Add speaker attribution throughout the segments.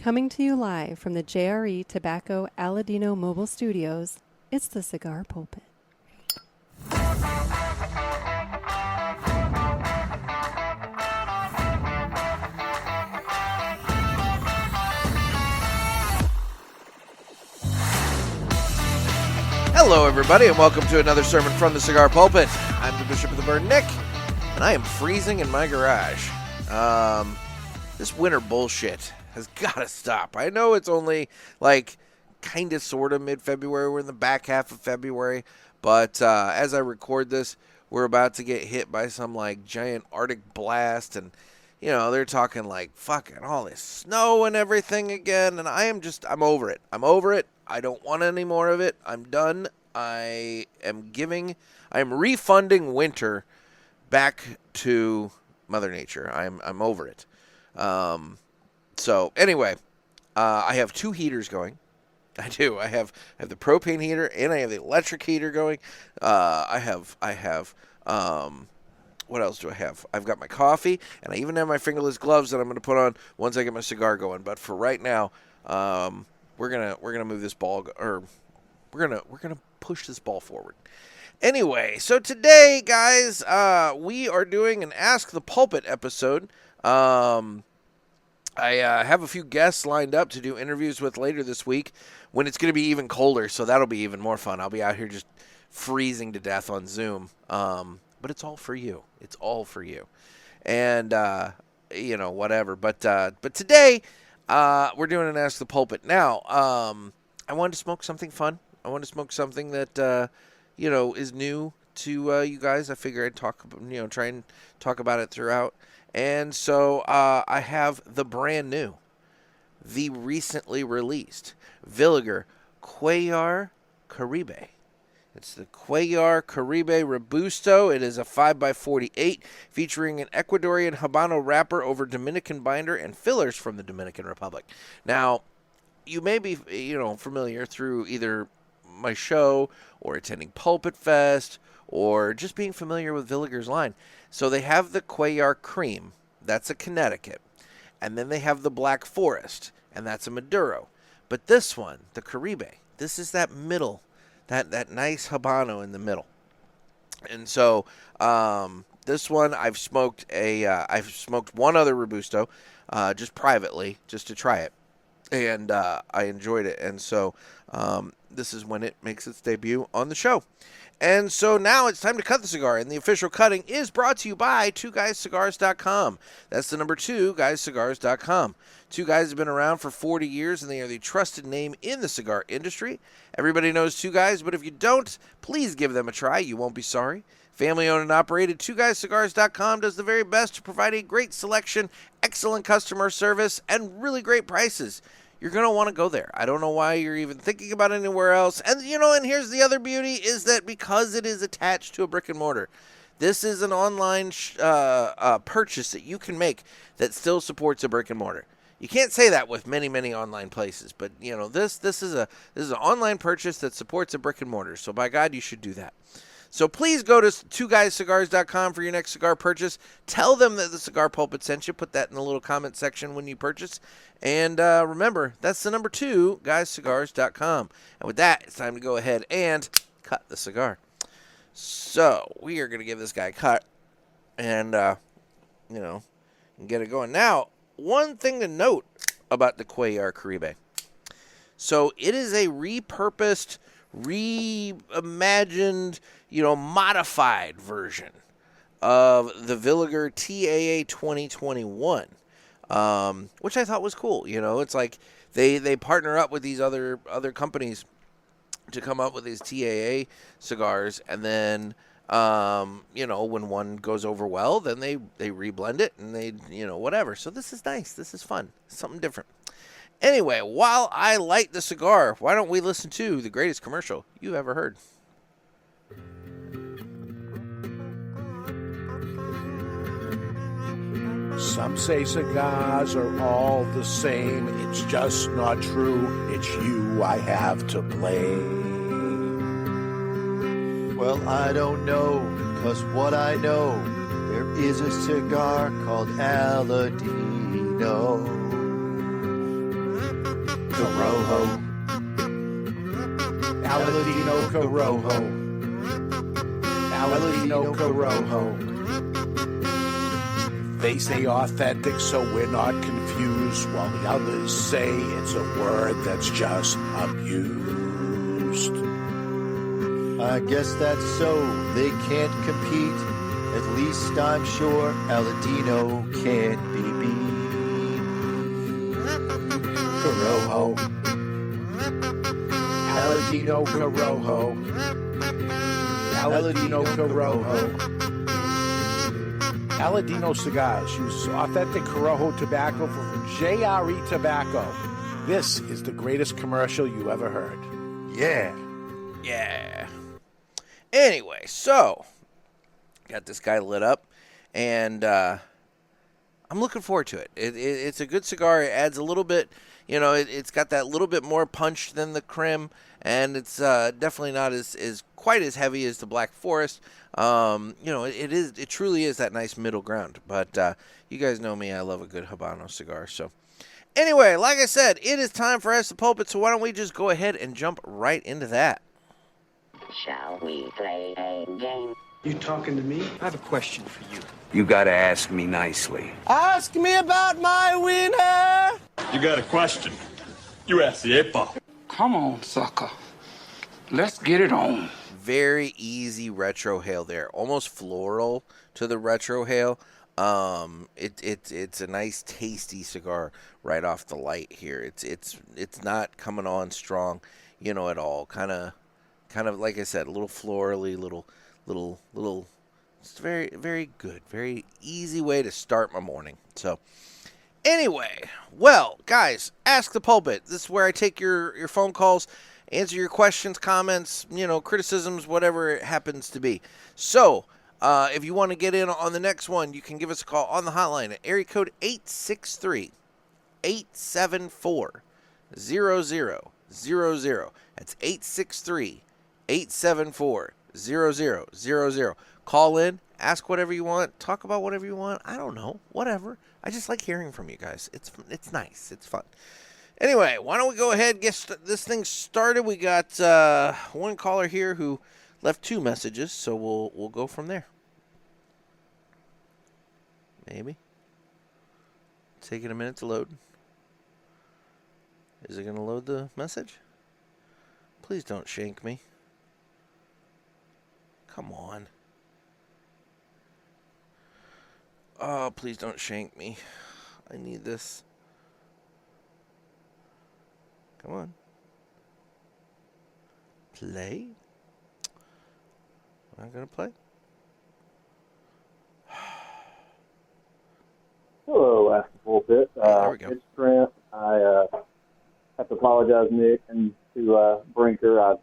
Speaker 1: Coming to you live from the JRE Tobacco Aladino Mobile Studios, it's the Cigar Pulpit.
Speaker 2: Hello, everybody, and welcome to another sermon from the Cigar Pulpit. I'm the Bishop of the Bird, Nick, and I am freezing in my garage. This winter bullshit has got to stop. I know it's only, kind of, sort of mid-February. We're in the back half of February, but as I record this, we're about to get hit by some, giant Arctic blast, and, they're talking, fucking all this snow and everything again, and I'm over it. I'm over it. I don't want any more of it. I'm done. I am refunding winter back to Mother Nature. I'm over it. So anyway, I have two heaters going. I do. I have the propane heater and I have the electric heater going. I have what else do I have? I've got my coffee and I even have my fingerless gloves that I'm going to put on once I get my cigar going. But for right now, we're gonna move this ball, or we're gonna push this ball forward. Anyway, so today, guys, we are doing an Ask the Pulpit episode. I have a few guests lined up to do interviews with later this week when it's going to be even colder, so that'll be even more fun. I'll be out here just freezing to death on Zoom, but it's all for you. It's all for you, and whatever. But today, we're doing an Ask the Pulpit. Now, I wanted to smoke something fun. I wanted to smoke something that is new to you guys. I figure I'd try and talk about it throughout. And so I have the brand new, the recently released Villiger Cuellar Caribe. It's the Cuellar Caribe Robusto. It is a 5x48 featuring an Ecuadorian Habano wrapper over Dominican binder and fillers from the Dominican Republic. Now, you may be familiar through either my show or attending Pulpit Fest or just being familiar with Villiger's line. So they have the Cuellar Cream, that's a Connecticut, and then they have the Black Forest, and that's a Maduro. But this one, the Caribe, this is that middle, that nice Habano in the middle. And so this one, I've smoked one other Robusto, just privately, just to try it, and I enjoyed it. And so this is when it makes its debut on the show. And so now it's time to cut the cigar, and the official cutting is brought to you by 2guyscigars.com. That's the number 2guyscigars.com. Two Guys have been around for 40 years, and they are the trusted name in the cigar industry. Everybody knows Two Guys, but if you don't, please give them a try. You won't be sorry. Family owned and operated, 2guyscigars.com does the very best to provide a great selection, excellent customer service, and really great prices. You're going to want to go there. I don't know why you're even thinking about anywhere else. And, and here's the other beauty is that because it is attached to a brick and mortar, this is an online purchase that you can make that still supports a brick and mortar. You can't say that with many, many online places, but, this is an online purchase that supports a brick and mortar. So, by God, you should do that. So please go to 2guyscigars.com for your next cigar purchase. Tell them that the Cigar Pulpit sent you. Put that in the little comment section when you purchase. And remember, that's the number 2guyscigars.com. And with that, it's time to go ahead and cut the cigar. So we are going to give this guy a cut and, get it going. Now, one thing to note about the Cuellar Caribe. So it is a repurposed, reimagined, modified version of the Villiger TAA 2021, which I thought was cool. It's like they partner up with these other companies to come up with these TAA cigars, and then when one goes over well, then they reblend it and they whatever. So this is nice. This is fun. Something different. Anyway, while I light the cigar, why don't we listen to the greatest commercial you've ever heard?
Speaker 3: Some say cigars are all the same. It's just not true. It's you I have to blame.
Speaker 4: Well, I don't know, 'cause what I know, there is a cigar called Aladino.
Speaker 3: Corojo. Aladino Corojo. Aladino Corojo. They say authentic, so we're not confused, while the others say it's a word that's just abused.
Speaker 4: I guess that's so. They can't compete. At least I'm sure Aladino can't be beat.
Speaker 3: Corojo. Aladino Corojo. Aladino Corojo. Aladino Cigars uses authentic Corojo tobacco from JRE Tobacco. This is the greatest commercial you ever heard.
Speaker 4: Yeah.
Speaker 2: Yeah. Anyway, so got this guy lit up, and I'm looking forward to it. It's a good cigar. It adds a little bit, it's got that little bit more punch than the Crim, and it's definitely not as quite as heavy as the Black Forest. It truly is that nice middle ground. But you guys know me, I love a good Habano cigar. So anyway, like I said, it is time for Ask the Pulpit, so why don't we just go ahead and jump right into that.
Speaker 5: Shall we play a game?
Speaker 6: You talking to me? I have a question for you.
Speaker 7: You gotta ask me nicely.
Speaker 8: Ask me about my wiener.
Speaker 9: You got a question? You ask the 8-Ball.
Speaker 6: Come on, sucker. Let's get it on.
Speaker 2: Very easy retro hail there, almost floral to the retro hail. It's a nice tasty cigar right off the light here. It's not coming on strong, at all. Kind of like I said, a little florally, little. It's very, very good, very easy way to start my morning. So anyway, well, guys, Ask the Pulpit. This is where I take your phone calls, answer your questions, comments, criticisms, whatever it happens to be. So if you want to get in on the next one, you can give us a call on the hotline at area code 863-874-0000. That's 863-874-0000. Call in, ask whatever you want, talk about whatever you want. I don't know, whatever. I just like hearing from you guys. It's nice. It's fun. Anyway, why don't we go ahead and get this thing started? We got one caller here who left 2 messages, so we'll go from there. Maybe. Taking a minute to load. Is it going to load the message? Please don't shank me. Come on. Oh, please don't shank me. I need this. Come on. Play? Am I going to play?
Speaker 10: Hello, Ask the Pulpit.
Speaker 2: There we go.
Speaker 10: It's Trent. I have to apologize, Nick, and to Brinker. I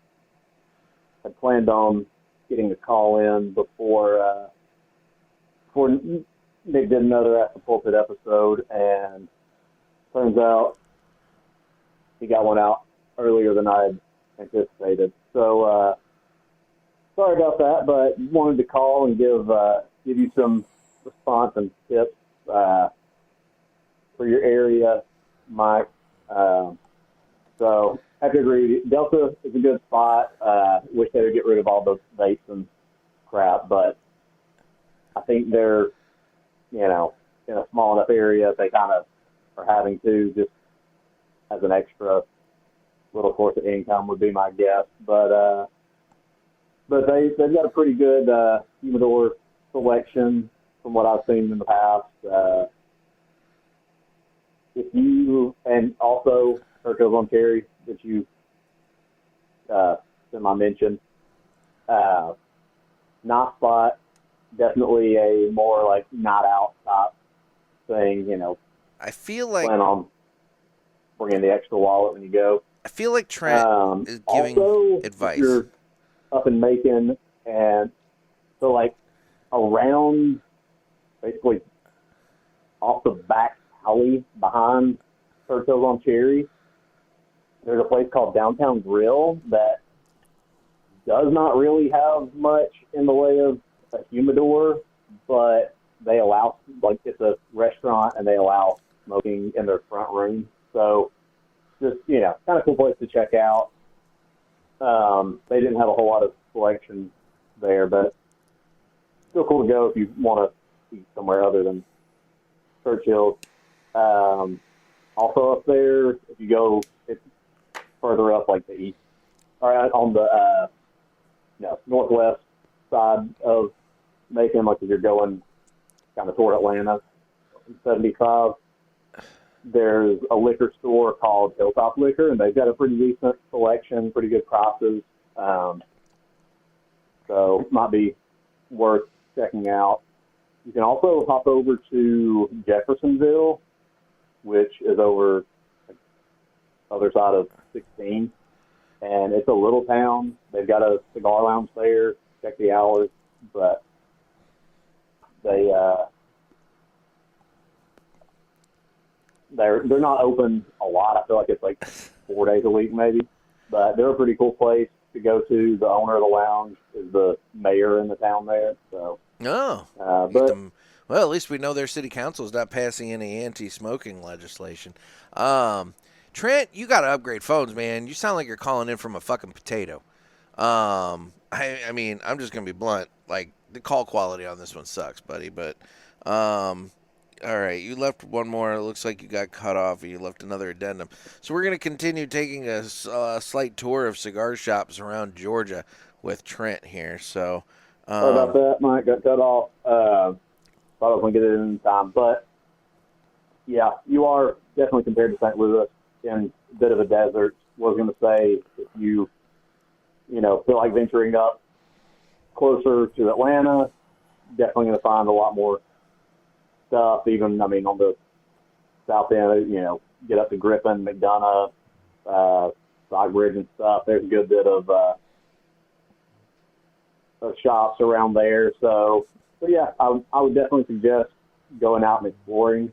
Speaker 10: had planned on getting a call in before Nick did another Ask the Pulpit episode, and turns out he got one out earlier than I had anticipated. So sorry about that, but wanted to call and give you some response and tips for your area, Mike. So I have to agree with you. Delta is a good spot. Wish they would get rid of all those vapes and crap, but I think they're, in a small enough area, they kind of are having to, just as an extra little source of income would be my guess. But they've got a pretty good humidor selection from what I've seen in the past. If you, and also Hercules on Cherry that you semi-mentioned, nice spot, definitely a more like not out type thing,
Speaker 2: I feel like
Speaker 10: plan on bringing the extra wallet when you go.
Speaker 2: I feel like Trent is giving
Speaker 10: also,
Speaker 2: advice.
Speaker 10: If you're up in Macon, and so like around basically off the back alley behind Hercules on Cherry, there's a place called Downtown Grill that does not really have much in the way of a humidor, but they allow, like, it's a restaurant and they allow smoking in their front room. So just, kind of cool place to check out. They didn't have a whole lot of selection there, but still cool to go if you want to eat somewhere other than Churchill's. Also up there, if you go, it's further up like the east, or on the northwest side of Macon, like if you're going kind of toward Atlanta, 75. There's a liquor store called Hilltop Liquor, and they've got a pretty decent selection, pretty good prices. So might be worth checking out. You can also hop over to Jeffersonville, which is over the other side of 16. And it's a little town. They've got a cigar lounge there. Check the hours, but they're not open a lot. I feel like it's like 4 days a week maybe, but they're a pretty cool place to go to. The owner of the lounge is the mayor in the town there. So
Speaker 2: well, at least we know their city council is not passing any anti-smoking legislation. Trent, you got to upgrade phones, man. You sound like you're calling in from a fucking potato. I mean, I'm just going to be blunt. Like, the call quality on this one sucks, buddy. But, all right, you left one more. It looks like you got cut off, and you left another addendum. So we're going to continue taking a slight tour of cigar shops around Georgia with Trent here. So,
Speaker 10: sorry about that, Mike. Got cut off. Thought I was going to get it in time. But, yeah, you are definitely compared to St. Louis in a bit of a desert. Was going to say, if you feel like venturing up closer to Atlanta, definitely going to find a lot more stuff. Even, on the south end, get up to Griffin, McDonough, Stockbridge and stuff. There's a good bit of shops around there. So yeah, I would definitely suggest going out and exploring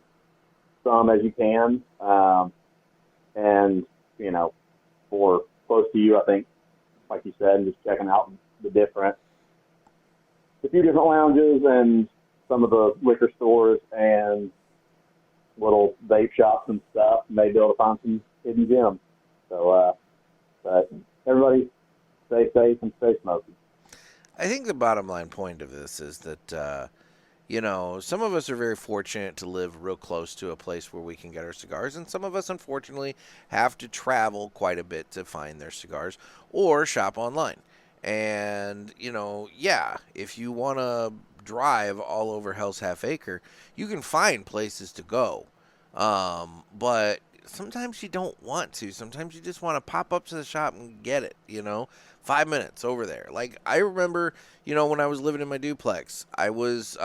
Speaker 10: some as you can. And, for close to you, I think, like you said, just checking out a few different lounges and some of the liquor stores and little vape shops and stuff, and maybe be able to find some hidden gems. So, but everybody stay safe and stay smoky.
Speaker 2: I think the bottom line point of this is that, some of us are very fortunate to live real close to a place where we can get our cigars, and some of us, unfortunately, have to travel quite a bit to find their cigars or shop online. And, if you want to drive all over Hell's Half Acre, you can find places to go. But sometimes you don't want to. Sometimes you just want to pop up to the shop and get it, 5 minutes over there. Like, I remember, when I was living in my duplex, I was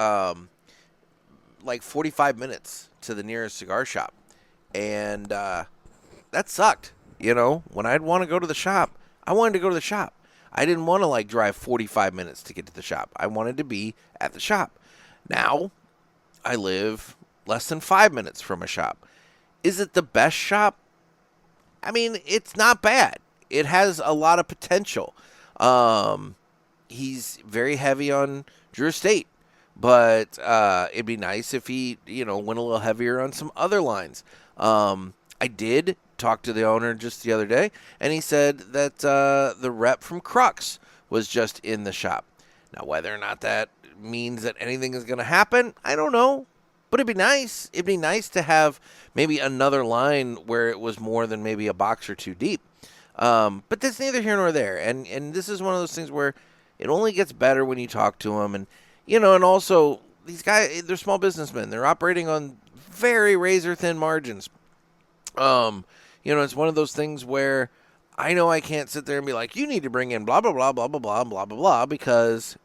Speaker 2: like 45 minutes to the nearest cigar shop. And that sucked. When I'd want to go to the shop, I wanted to go to the shop. I didn't want to drive 45 minutes to get to the shop. I wanted to be at the shop. Now, I live less than 5 minutes from a shop. Is it the best shop? I mean, it's not bad. It has a lot of potential. He's very heavy on Drew Estate, but it'd be nice if he, went a little heavier on some other lines. I did talk to the owner just the other day, and he said that the rep from Crux was just in the shop. Now, whether or not that means that anything is going to happen, I don't know. But it'd be nice. It'd be nice to have maybe another line where it was more than maybe a box or two deep. But that's neither here nor there. And this is one of those things where it only gets better when you talk to them. And, and also these guys, they're small businessmen. They're operating on very razor thin margins. It's one of those things where I know I can't sit there and be like, you need to bring in blah, blah, blah, blah, blah, blah, blah, blah, blah, because,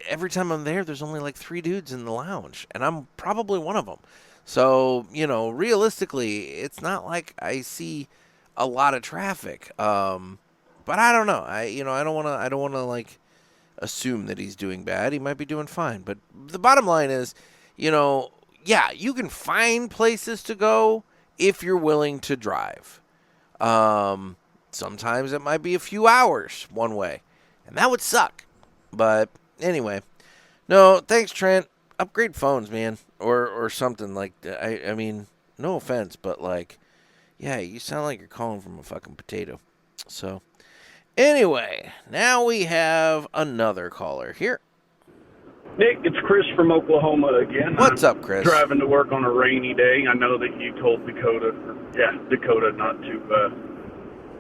Speaker 2: every time I'm there, there's only 3 dudes in the lounge, and I'm probably one of them. So, realistically, it's not like I see a lot of traffic. But I don't know. I don't want to assume that he's doing bad. He might be doing fine. But the bottom line is, yeah, you can find places to go if you're willing to drive. Sometimes it might be a few hours one way, and that would suck. But anyway, no, thanks, Trent. Upgrade phones, man, or something like that. I mean, no offense, but Yeah, you sound like you're calling from a fucking potato. So, anyway, now we have another caller here.
Speaker 11: Nick, it's Chris from Oklahoma again.
Speaker 2: What's up, Chris?
Speaker 11: Driving to work on a rainy day. I know that you told Dakota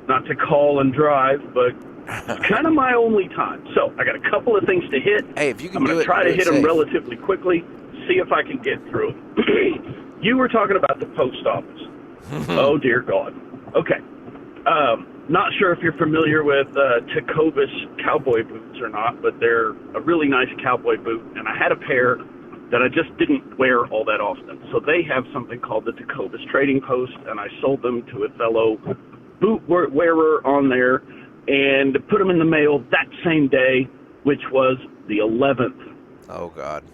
Speaker 11: not to call and drive, but it's kind of my only time. So I got a couple of things to hit.
Speaker 2: Hey, if you can
Speaker 11: I'm going to try to hit them relatively quickly, see if I can get through them. You were talking about the post office. Oh, dear God. Okay. Not sure if you're familiar with Tecovas cowboy boots or not, but they're a really nice cowboy boot, and I had a pair that I just didn't wear all that often. So they have something called the Tecovas Trading Post, and I sold them to a fellow boot wearer on there and put them in the mail that same day, which was the 11th.
Speaker 2: Oh, God.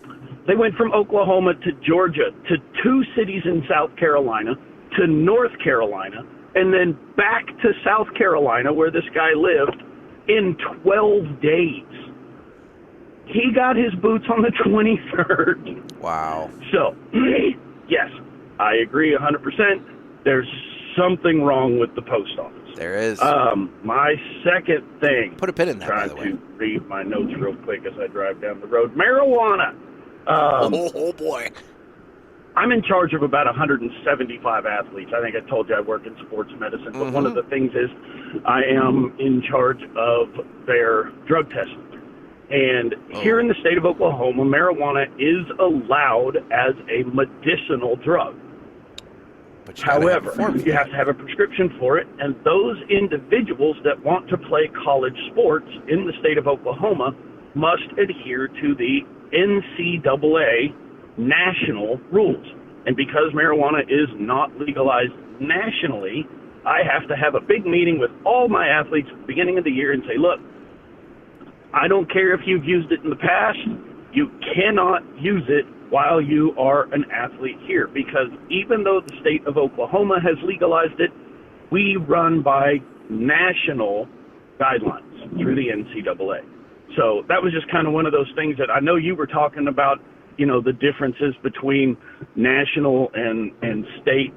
Speaker 11: They went from Oklahoma to Georgia to 2 cities in South Carolina to North Carolina, and then back to South Carolina, where this guy lived, in 12 days. He got his boots on the 23rd.
Speaker 2: Wow.
Speaker 11: So, yes, I agree 100%. There's something wrong with the post office.
Speaker 2: There is.
Speaker 11: My second thing.
Speaker 2: Put a pin in that, by the way.
Speaker 11: Trying to read my notes real quick as I drive down the road. Marijuana.
Speaker 2: Oh, boy.
Speaker 11: I'm in charge of about 175 athletes. I think I told you I work in sports medicine. But one of the things is I am in charge of their drug testing. And here in the state of Oklahoma, marijuana is allowed as a medicinal drug.
Speaker 2: But
Speaker 11: however, you have to have a prescription for it. And those individuals that want to play college sports in the state of Oklahoma must adhere to the NCAA national rules. And because marijuana is not legalized nationally, I have to have a big meeting with all my athletes at the beginning of the year and say, look, I don't care if you've used it in the past, you cannot use it while you are an athlete here, because even though the state of Oklahoma has legalized it, we run by national guidelines through the NCAA. So that was just kind of one of those things that I know you were talking about, you know, the differences between national and state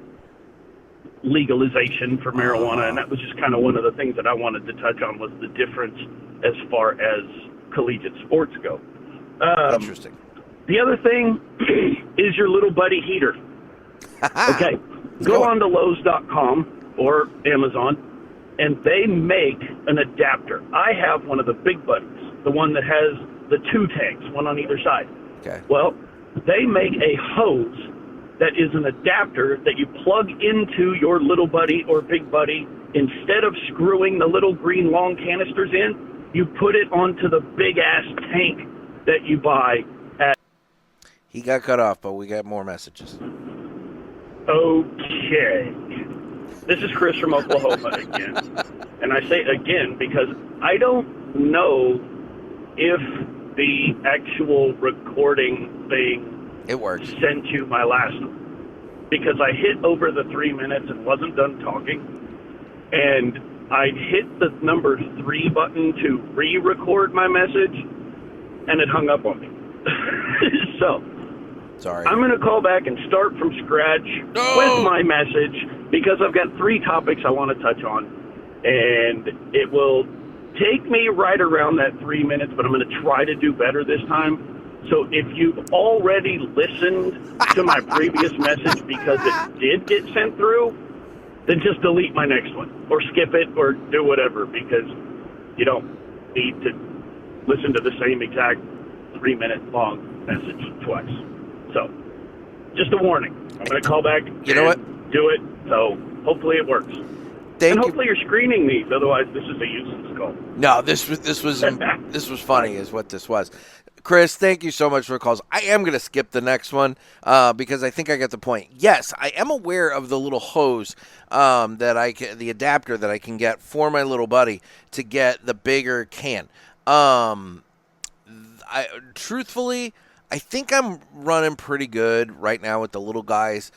Speaker 11: legalization for marijuana, and that was just kind of one of the things that I wanted to touch on, was the difference as far as collegiate sports go.
Speaker 2: Interesting.
Speaker 11: The other thing is your little buddy heater. Okay, go on to Lowe's.com or Amazon, and they make an adapter. I have one of the big buddies, the one that has the 2 tanks, one on either side.
Speaker 2: Okay.
Speaker 11: Well, they make a hose that is an adapter that you plug into your little buddy or big buddy. Instead of screwing the little green long canisters in, you put it onto the big-ass tank that you buy at...
Speaker 2: He got cut off, but we got more messages.
Speaker 11: Okay. This is Chris from Oklahoma again. And I say again because I don't know if the actual recording thing sent you my last one, because I hit over the 3 minutes and wasn't done talking, and I hit the number 3 button to re-record my message, and it hung up on me. So
Speaker 2: sorry,
Speaker 11: I'm going to call back and start from scratch with my message, because I've got 3 topics I want to touch on, and it will take me right around that 3 minutes, but I'm going to try to do better this time. So if you've already listened to my previous message because it did get sent through, then just delete my next one or skip it or do whatever, because you don't need to listen to the same exact 3-minute long message twice. So just a warning. I'm going to call back.
Speaker 2: You know what?
Speaker 11: Do it. So hopefully it works. Hopefully you're screening these. Otherwise, this is a useless call.
Speaker 2: No, this was funny, is what this was. Chris, thank you so much for the calls. I am going to skip the next one because I think I get the point. Yes, I am aware of the little hose the adapter that I can get for my little buddy to get the bigger can. Truthfully, I think I'm running pretty good right now with the little guys.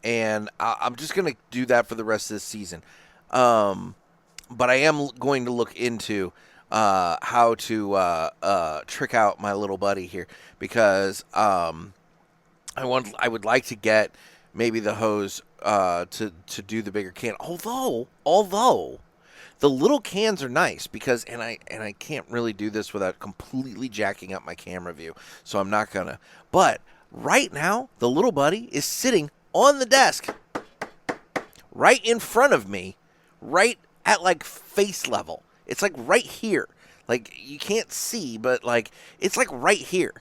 Speaker 2: And I'm just going to do that for the rest of the season. But I am going to look into how to trick out my little buddy here, because I would like to get maybe the hose to do the bigger can. Although the little cans are nice because and I can't really do this without completely jacking up my camera view, so I'm not gonna. But right now, the little buddy is sitting on the desk, right in front of me, right at like face level. It's like right here. Like you can't see, but like it's like right here.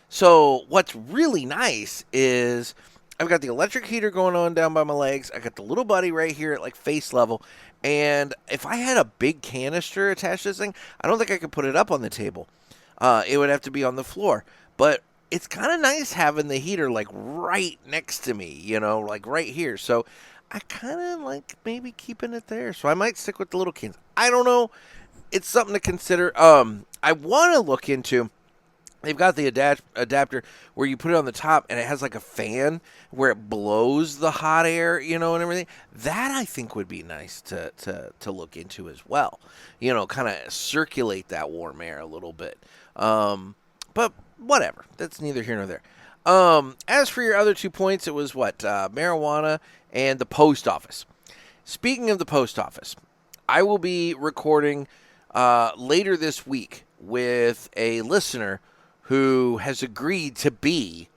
Speaker 2: So what's really nice is I've got the electric heater going on down by my legs. I got the little buddy right here at like face level. And if I had a big canister attached to this thing, I don't think I could put it up on the table. It would have to be on the floor. But it's kind of nice having the heater like right next to me, like right here. So I kind of like maybe keeping it there. So I might stick with the little cans. I don't know. It's something to consider. I want to look into. They've got the adapter where you put it on the top and it has like a fan where it blows the hot air, and everything. That I think would be nice to look into as well. Kind of circulate that warm air a little bit. But whatever. That's neither here nor there. As for your other 2 points, it was what? Marijuana and the post office. Speaking of the post office, I will be recording later this week with a listener who has agreed to be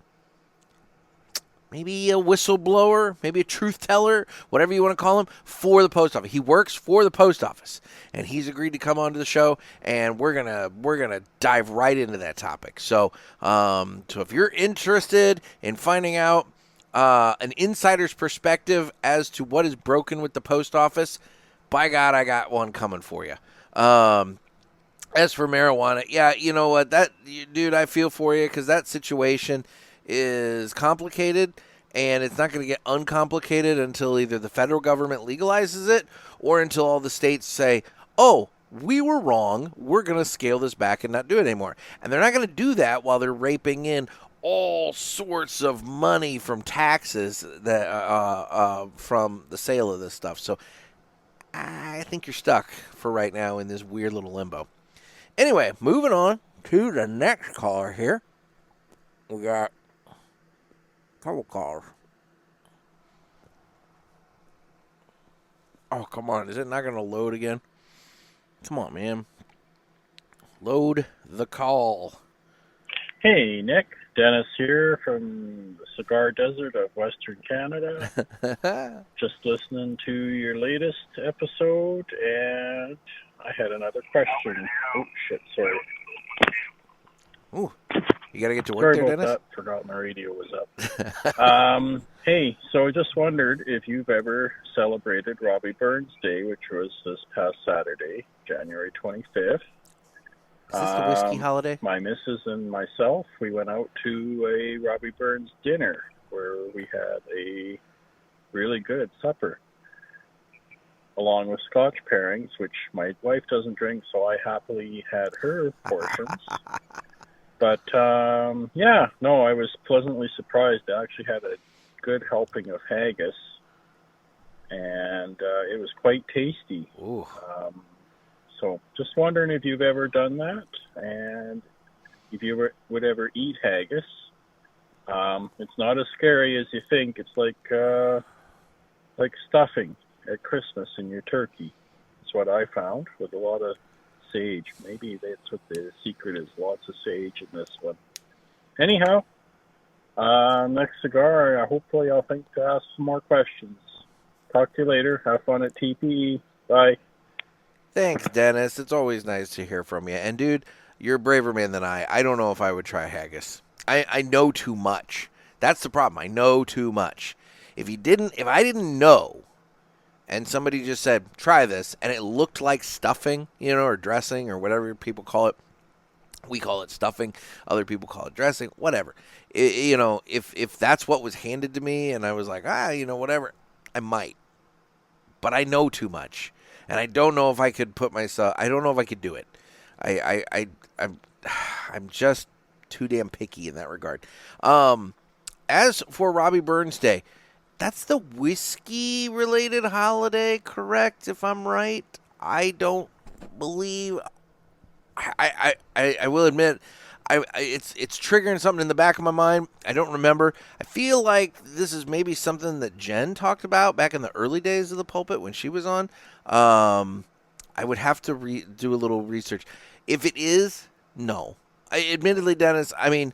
Speaker 2: maybe a whistleblower, maybe a truth teller, whatever you want to call him, for the post office. He works for the post office, and he's agreed to come onto the show, and we're gonna dive right into that topic. So if you're interested in finding out an insider's perspective as to what is broken with the post office, by God, I got one coming for you. As for marijuana, yeah, you know what, dude, I feel for you because that situation is complicated, and it's not going to get uncomplicated until either the federal government legalizes it or until all the states say, oh, we were wrong, we're going to scale this back and not do it anymore. And they're not going to do that while they're raping in all sorts of money from taxes that from the sale of this stuff. So I think you're stuck for right now in this weird little limbo. Anyway, moving on to the next caller here. We got a couple callers. Oh, come on. Is it not going to load again? Come on, man. Load the call.
Speaker 12: Hey, Nick. Dennis here from the cigar desert of Western Canada. Just listening to your latest episode, and I had another question. Oh, shit, sorry.
Speaker 2: Ooh, you got to get to work there, Dennis?
Speaker 12: Sorry about that. Forgot my radio was up. Hey, so I just wondered if you've ever celebrated Robbie Burns Day, which was this past Saturday, January 25th.
Speaker 2: Is this the whiskey holiday?
Speaker 12: My missus and myself, we went out to a Robbie Burns dinner where we had a really good supper, along with Scotch pairings, which my wife doesn't drink, so I happily had her portions. But, I was pleasantly surprised. I actually had a good helping of haggis, and it was quite tasty.
Speaker 2: Ooh.
Speaker 12: So just wondering if you've ever done that, and if you would ever eat haggis. It's not as scary as you think. It's like stuffing at Christmas in your turkey. That's what I found, with a lot of sage. Maybe that's what the secret is, lots of sage in this one. Anyhow, next cigar, hopefully I'll think to ask some more questions. Talk to you later. Have fun at TPE. Bye.
Speaker 2: Thanks, Dennis. It's always nice to hear from you. And, dude, you're a braver man than I. I don't know if I would try haggis. I know too much. That's the problem. I know too much. If I didn't know, and somebody just said, try this, and it looked like stuffing, or dressing, or whatever people call it. We call it stuffing. Other people call it dressing. Whatever. If that's what was handed to me, and I was like, whatever, I might. But I know too much. And I don't know if I could I don't know if I could do it. I'm just too damn picky in that regard. As for Robbie Burns Day, that's the whiskey-related holiday, correct, if I'm right? I don't believe... I will admit, it's triggering something in the back of my mind. I don't remember. I feel like this is maybe something that Jen talked about back in the early days of the Pulpit when she was on. I would have to do a little research. If it is, no. Admittedly, Dennis, I mean,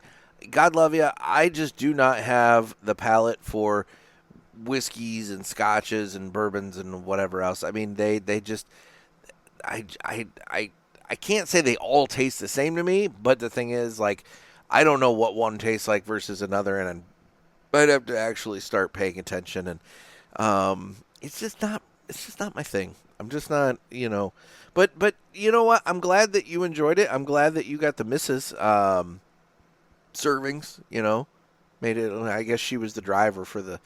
Speaker 2: God love you, I just do not have the palate for whiskeys and scotches and bourbons and whatever else. I mean, they just, I can't say they all taste the same to me, but the thing is, like, I don't know what one tastes like versus another, and I'd have to actually start paying attention, and it's just not my thing. I'm just not, but you know what? I'm glad that you enjoyed it. I'm glad that you got the missus servings, made it. I guess she was the driver for the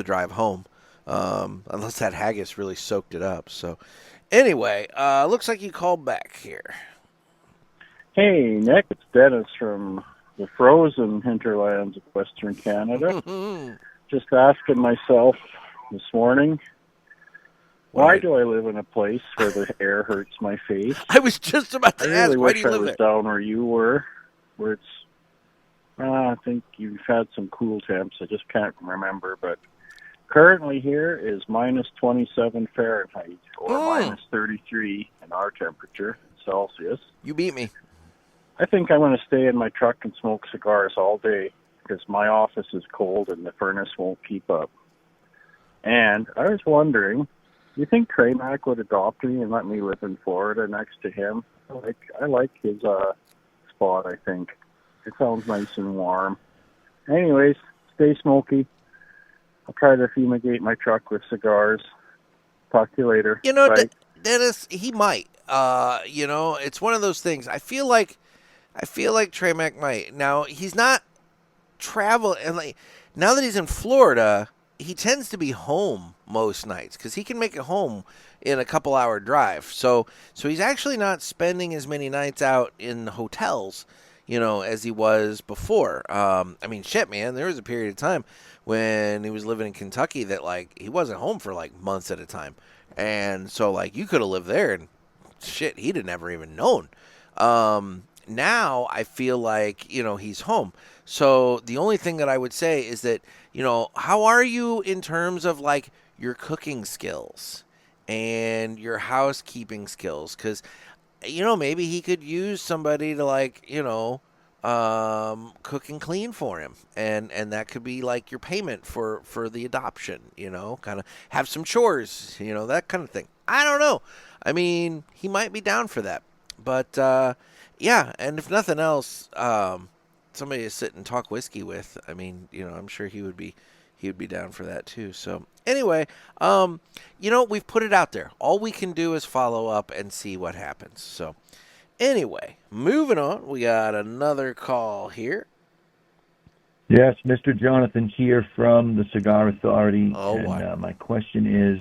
Speaker 2: drive home, unless that haggis really soaked it up. So anyway, looks like you called back here.
Speaker 12: Hey, Nick, it's Dennis from the frozen hinterlands of Western Canada. Just asking myself this morning, why do I live in a place where the air hurts my face?
Speaker 2: I was just about to ask, why do you live there?
Speaker 12: I wish I was down where you were, where it's, I think you've had some cool temps. I just can't remember, but currently here is minus 27 Fahrenheit, or minus 33 in our temperature, Celsius.
Speaker 2: You beat me.
Speaker 12: I think I'm going to stay in my truck and smoke cigars all day, because my office is cold and the furnace won't keep up. And I was wondering, do you think Tramac would adopt me and let me live in Florida next to him? I like his spot, I think. It sounds nice and warm. Anyways, stay smoky. I'll try to fumigate my truck with cigars. Talk to you later.
Speaker 2: Dennis, he might. It's one of those things. I feel like Tramac might. Now, he's not traveling, and now that he's in Florida, he tends to be home most nights because he can make it home in a couple-hour drive. So he's actually not spending as many nights out in hotels, as he was before. I mean, shit, man, there was a period of time when he was living in Kentucky that, he wasn't home for, months at a time. And so, you could have lived there and, shit, he'd have never even known. Now I feel like, he's home. So the only thing that I would say is that, how are you in terms of, your cooking skills and your housekeeping skills? Because, maybe he could use somebody to, cook and clean for him. And that could be, your payment for the adoption, kind of have some chores, that kind of thing. I don't know. I mean, he might be down for that. But, yeah, and if nothing else, somebody to sit and talk whiskey with, I mean, I'm sure he would be down for that too. So anyway, we've put it out there. All we can do is follow up and see what happens. So anyway, moving on, we got another call here.
Speaker 13: Yes, Mr. Jonathan here from the Cigar Authority.
Speaker 2: Oh,
Speaker 13: and my question is,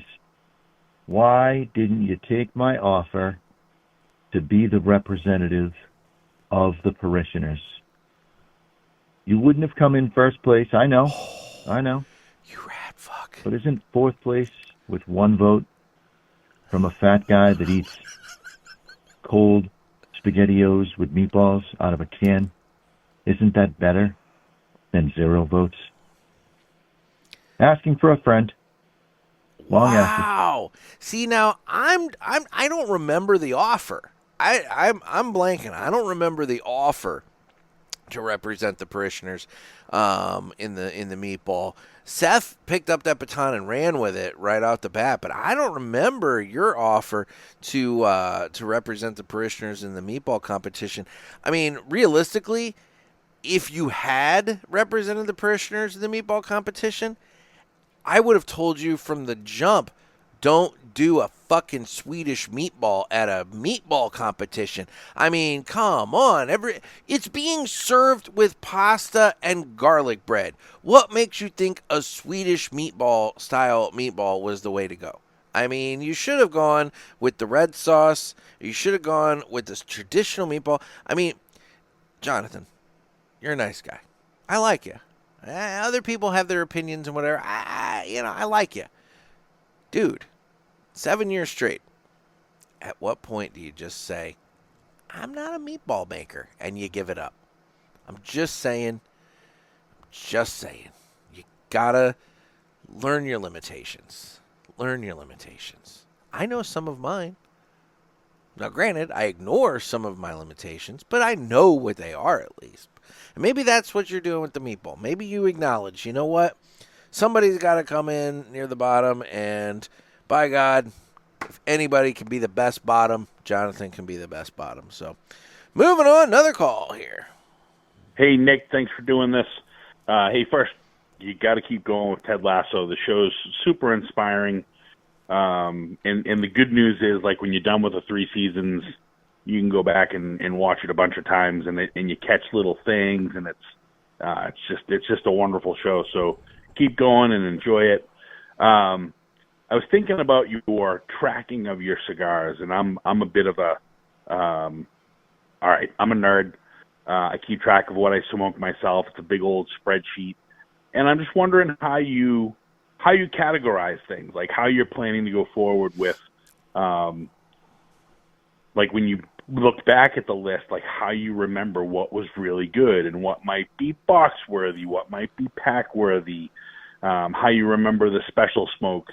Speaker 13: why didn't you take my offer to be the representative of the parishioners? You wouldn't have come in first place. I know.
Speaker 2: You rat fuck.
Speaker 13: But isn't fourth place with one vote from a fat guy that eats cold SpaghettiOs with meatballs out of a can? Isn't that better than 0 votes? Asking for a friend. Long
Speaker 2: wow. See, now I don't remember the offer. I'm blanking. I don't remember the offer to represent the parishioners in the meatball. Seth picked up that baton and ran with it right off the bat, but I don't remember your offer to represent the parishioners in the meatball competition. I mean, realistically, if you had represented the parishioners in the meatball competition, I would have told you from the jump, don't do a fucking Swedish meatball at a meatball competition. I mean, come on. It's being served with pasta and garlic bread. What makes you think a Swedish style meatball was the way to go? I mean, you should have gone with the red sauce. You should have gone with this traditional meatball. I mean, Jonathan, you're a nice guy. I like you. Other people have their opinions and whatever. I like you. Dude, 7 years straight. At what point do you just say, I'm not a meatball maker, and you give it up? I'm just saying. You gotta learn your limitations. I know some of mine. Now, granted, I ignore some of my limitations, but I know what they are at least. And maybe that's what you're doing with the meatball. Maybe you acknowledge, you know what? Somebody's got to come in near the bottom, and by God, if anybody can be the best bottom, Jonathan can be the best bottom. So, moving on, another call here.
Speaker 14: Hey, Nick, thanks for doing this. Hey, first, you got to keep going with Ted Lasso. The show's super inspiring. And the good news is, like, when you're done with the 3 seasons, you can go back and watch it a bunch of times, and you catch little things, and it's just a wonderful show. So keep going and enjoy it. I was thinking about your tracking of your cigars, and I'm a bit of a all right, I'm a nerd. I keep track of what I smoke myself. It's a big old spreadsheet, and I'm just wondering how you categorize things, like how you're planning to go forward with, like when you look back at the list, like how you remember what was really good and what might be box worthy, what might be pack worthy, how you remember the special smokes.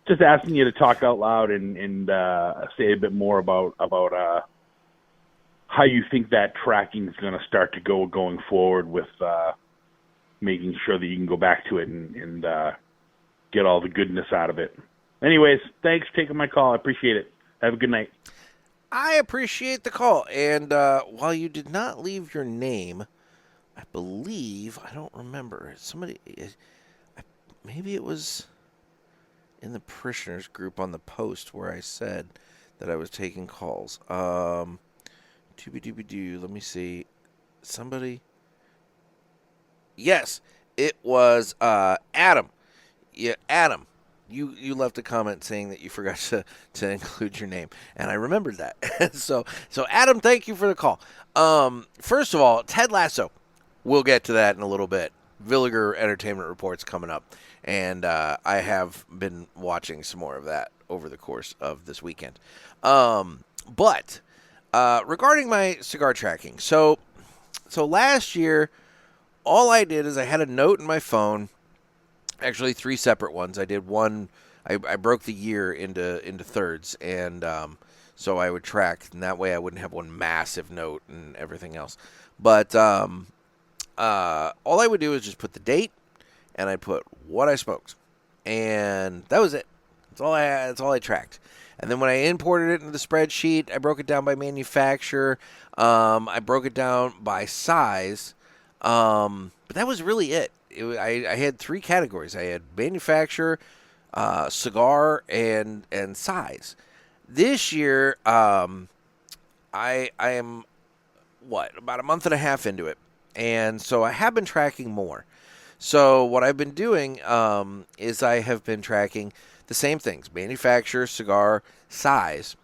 Speaker 14: Just asking you to talk out loud and say a bit more about how you think that tracking is going to start to go going forward with making sure that you can go back to it and get all the goodness out of it. Anyways, thanks for taking my call. I appreciate it. Have a good night.
Speaker 2: I appreciate the call. And while you did not leave your name, I believe, I don't remember, somebody, maybe it was in the parishioners group on the post where I said that I was taking calls. Let me see. Somebody. Yes, it was Adam. Yeah, Adam. You left a comment saying that you forgot to include your name, and I remembered that. so Adam, thank you for the call. First of all, Ted Lasso. We'll get to that in a little bit. Villiger Entertainment Report's coming up, and I have been watching some more of that over the course of this weekend. But regarding my cigar tracking, so last year, all I did is I had a note in my phone. Actually, 3 separate ones. I did one. I broke the year into thirds, and so I would track, and that way I wouldn't have one massive note and everything else. But all I would do is just put the date, and I put what I smoked, and that was it. That's all I tracked. And then when I imported it into the spreadsheet, I broke it down by manufacturer. I broke it down by size, but that was really it. I had 3 categories. I had manufacturer, cigar, and size. This year, I am about a month and a half into it, and so I have been tracking more. So what I've been doing is I have been tracking the same things: manufacturer, cigar, size.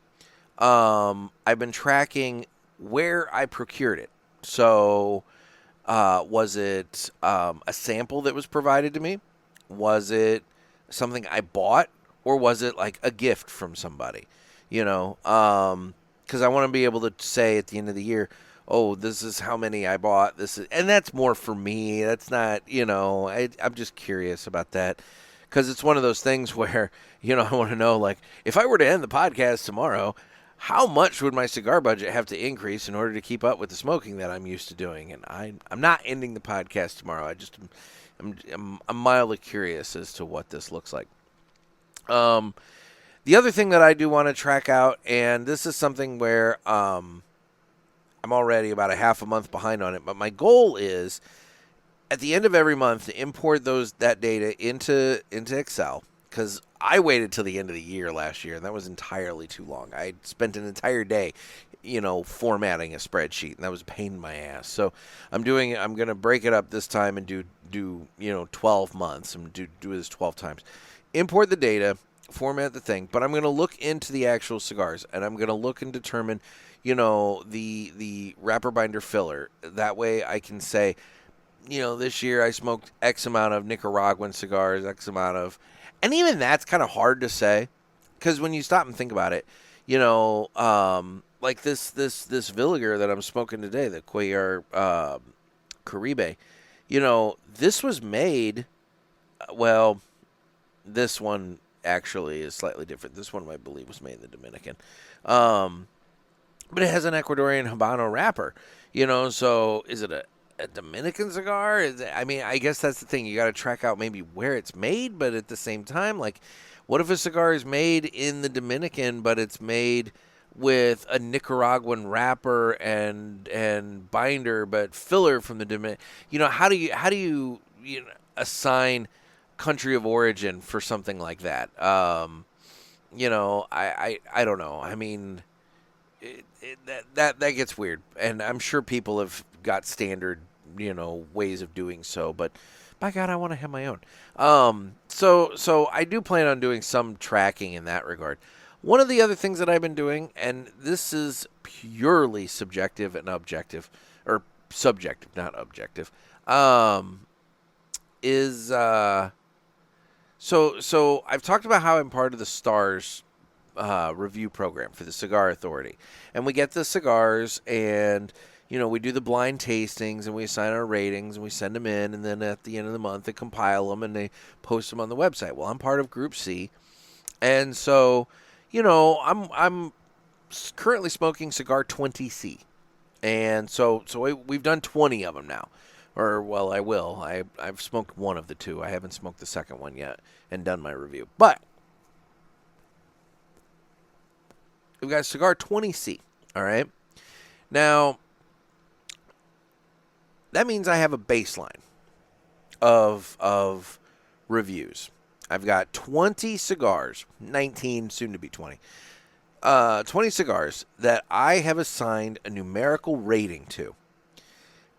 Speaker 2: I've been tracking where I procured it. So was it a sample that was provided to me? Was it something I bought? Or was it like a gift from somebody? You know, because I want to be able to say at the end of the year, oh, this is how many I bought. And that's more for me. That's not, I'm just curious about that. Because it's one of those things where, I want to know, like, if I were to end the podcast tomorrow, how much would my cigar budget have to increase in order to keep up with the smoking that I'm used to doing? And I'm not ending the podcast tomorrow. I'm mildly curious as to what this looks like. The other thing that I do want to track out, and this is something where I'm already about a half a month behind on it, but my goal is at the end of every month to import that data into Excel, because I waited till the end of the year last year, and that was entirely too long. I spent an entire day, formatting a spreadsheet, and that was a pain in my ass. So I'm going to break it up this time and do 12 months and do this 12 times. Import the data, format the thing, but I'm going to look into the actual cigars, and I'm going to look and determine, the wrapper binder filler. That way I can say, this year I smoked X amount of Nicaraguan cigars, X amount of... And even that's kind of hard to say, because when you stop and think about it, like this Villiger that I'm smoking today, the Cuellar Caribe, this was made, well, this one actually is slightly different. This one, I believe, was made in the Dominican. But it has an Ecuadorian Habano wrapper, so is it a Dominican cigar? I guess that's the thing. You got to track out maybe where it's made, but at the same time, like, what if a cigar is made in the Dominican, but it's made with a Nicaraguan wrapper and binder, but filler from the Dominican? How do you assign country of origin for something like that? I don't know. I mean, that gets weird, and I'm sure people have got standard ways of doing so, but by God, I want to have my own. So I do plan on doing some tracking in that regard. One of the other things that I've been doing, and this is purely subjective and objective, or subjective, not objective, is so I've talked about how I'm part of the STARS review program for the Cigar Authority, and we get the cigars, and we do the blind tastings, and we assign our ratings, and we send them in, and then at the end of the month they compile them and they post them on the website. Well, I'm part of Group C, and so I'm currently smoking Cigar 20C, and so we've done 20 of them now. Or, well, I will. I've smoked one of the two. I haven't smoked the second one yet and done my review. But we've got Cigar 20C, all right? Now, that means I have a baseline of reviews. I've got 20 cigars, 19, soon to be 20. 20 cigars that I have assigned a numerical rating to.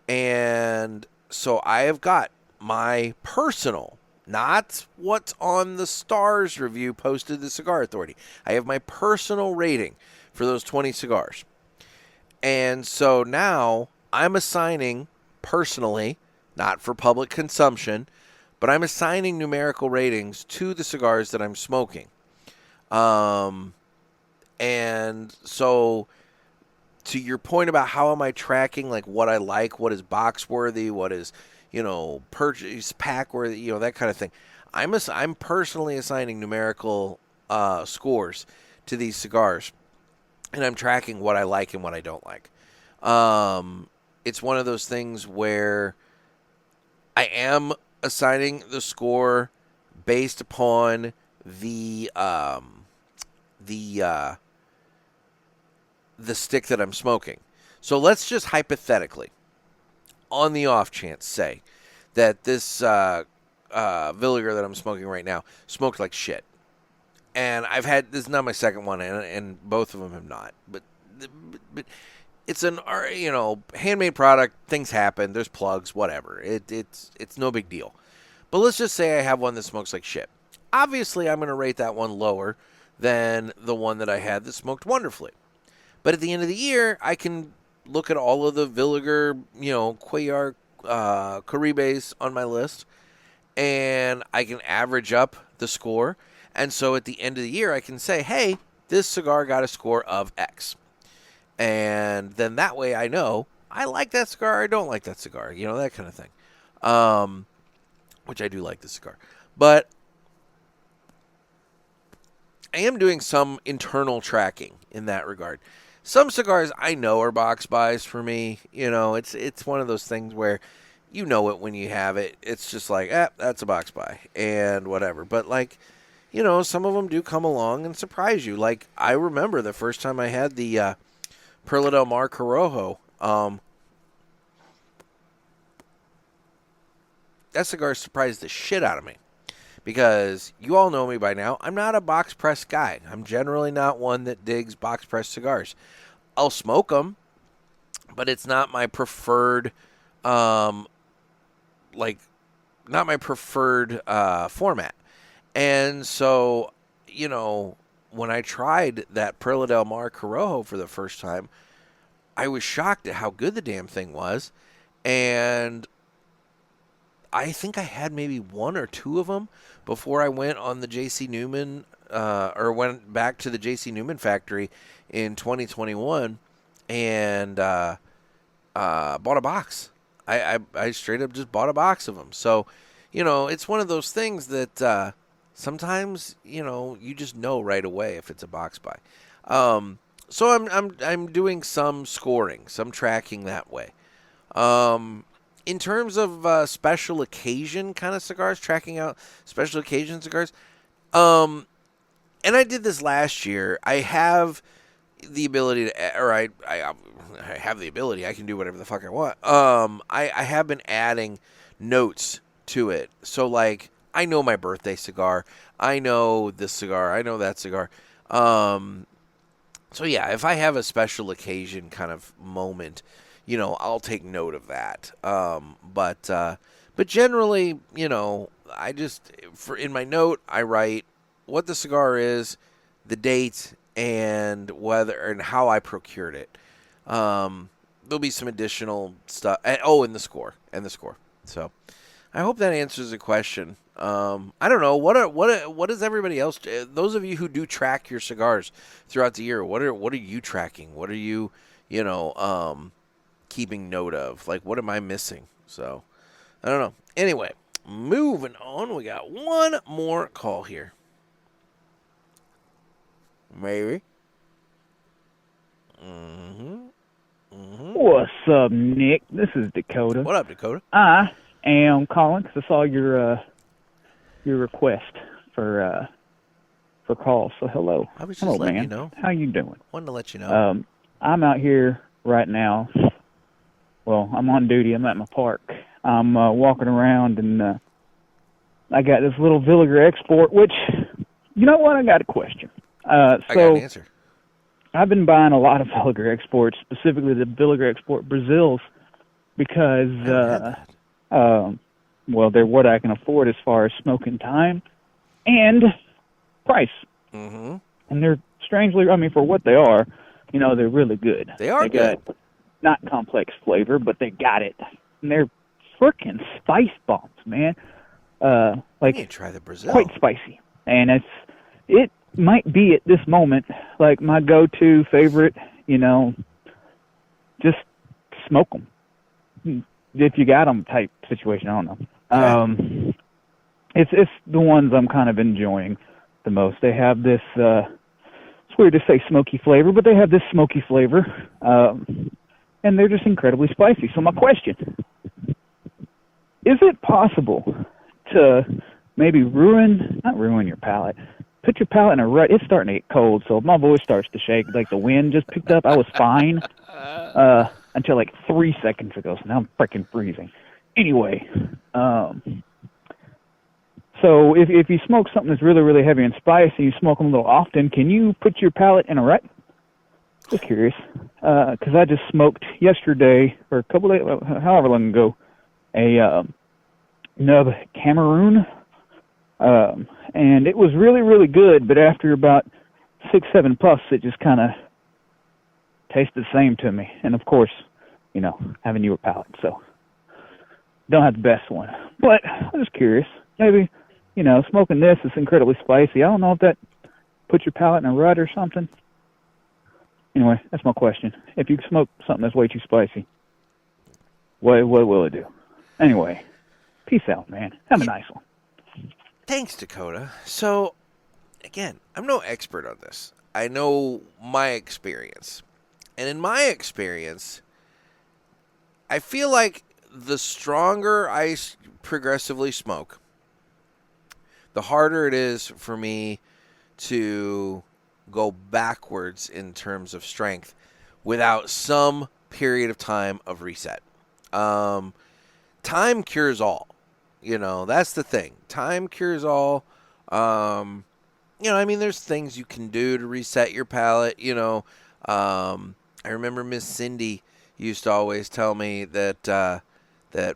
Speaker 2: And so I have got my personal, not what's on the STARS review posted to the Cigar Authority. I have my personal rating for those 20 cigars. And so now I'm assigning personally, not for public consumption, but I'm assigning numerical ratings to the cigars that I'm smoking. And so, to your point about how am I tracking, like, what I like, what is box worthy, what is, purchase pack worthy, that kind of thing. I'm personally assigning numerical scores to these cigars, and I'm tracking what I like and what I don't like. It's one of those things where I am assigning the score based upon the stick that I'm smoking. So let's just hypothetically, on the off chance, say that this Villiger that I'm smoking right now smoked like shit. And this is not my second one, and both of them have not. But it's an handmade product. Things happen. There's plugs. Whatever. It's no big deal. But let's just say I have one that smokes like shit. Obviously, I'm going to rate that one lower than the one that I had that smoked wonderfully. But at the end of the year, I can look at all of the Villiger, Cuellar Caribes on my list, and I can average up the score. And so at the end of the year, I can say, hey, this cigar got a score of X. And then that way I know I like that cigar or I don't like that cigar, that kind of thing. Which I do like the cigar. But I am doing some internal tracking in that regard. Some cigars I know are box buys for me. It's one of those things where you know it when you have it. It's just like, that's a box buy and whatever. But some of them do come along and surprise you. Like, I remember the first time I had the Perla del Mar Corojo. That cigar surprised the shit out of me. Because you all know me by now, I'm not a box press guy. I'm generally not one that digs box press cigars. I'll smoke them, but it's not my preferred, not my preferred format. And so, when I tried that Perla del Mar Corojo for the first time, I was shocked at how good the damn thing was. And I think I had maybe one or two of them before I went on the J.C. Newman or went back to the J.C. Newman factory in 2021 and bought a box. I straight up just bought a box of them. So, it's one of those things that sometimes, you just know right away if it's a box buy. So I'm doing some scoring, some tracking that way. In terms of special occasion kind of cigars, tracking out special occasion cigars, and I did this last year. I have the ability to, or I have the ability. I can do whatever the fuck I want. I have been adding notes to it. So, like, I know my birthday cigar. I know this cigar. I know that cigar. So, yeah, if I have a special occasion kind of moment, I'll take note of that. But generally, I just, in my note, I write what the cigar is, the date, and whether and how I procured it. There'll be some additional stuff. And the score. So I hope that answers the question. I don't know. What is everybody else? Those of you who do track your cigars throughout the year, what are you tracking? What are you, keeping note of? Like, what am I missing? So I don't know. Anyway, moving on. We got one more call here. Maybe.
Speaker 15: What's up, Nick? This is Dakota.
Speaker 2: What up, Dakota?
Speaker 15: I am calling because I saw your request for calls. So hello.
Speaker 2: I was just
Speaker 15: hello,
Speaker 2: letting
Speaker 15: man.
Speaker 2: you know.
Speaker 15: How you doing?
Speaker 2: Wanted to let you know.
Speaker 15: I'm out here right now. Well, I'm on duty. I'm at my park. I'm walking around, and I got this little Villiger export, which, you know what? I got a question.
Speaker 2: I got an answer.
Speaker 15: I've been buying a lot of Villiger exports, specifically the Villiger export Brazils, because, well, they're what I can afford as far as smoking time and price.
Speaker 2: Mm-hmm.
Speaker 15: And they're strangely, for what they are, they're really good.
Speaker 2: They are good.
Speaker 15: Got not complex flavor, but they got it. And they're freaking spice bombs, man.
Speaker 2: You need to try the Brazil.
Speaker 15: Quite spicy. And it might be at this moment like my go-to favorite, just smoke them. If you got them type situation, I don't know. It's the ones I'm kind of enjoying the most. They have this, it's weird to say smoky flavor, but they have this smoky flavor, and they're just incredibly spicy. So my question, is it possible to maybe not ruin your palate, put your palate in a rut? It's starting to get cold, so if my voice starts to shake, like the wind just picked up, I was fine until like 3 seconds ago, so now I'm freaking freezing. Anyway, so if you smoke something that's really, really heavy and spicy, you smoke them a little often, can you put your palate in a rut? Just curious, because I just smoked yesterday, or a couple days, however long ago, a nub Cameroon, and it was really, really good, but after about 6-7 puffs, it just kind of tasted the same to me. And of course, have a newer palate, so don't have the best one. But I'm just curious, maybe, smoking this is incredibly spicy. I don't know if that puts your palate in a rut or something. Anyway, that's my question. If you smoke something that's way too spicy, what will it do? Anyway, peace out, man. Have a nice one.
Speaker 2: Thanks, Dakota. So, again, I'm no expert on this. I know my experience. And in my experience, I feel like the stronger I progressively smoke, the harder it is for me to go backwards in terms of strength without some period of time of reset. Time cures all. That's the thing. Time cures all. There's things you can do to reset your palate. I remember Miss Cindy used to always tell me that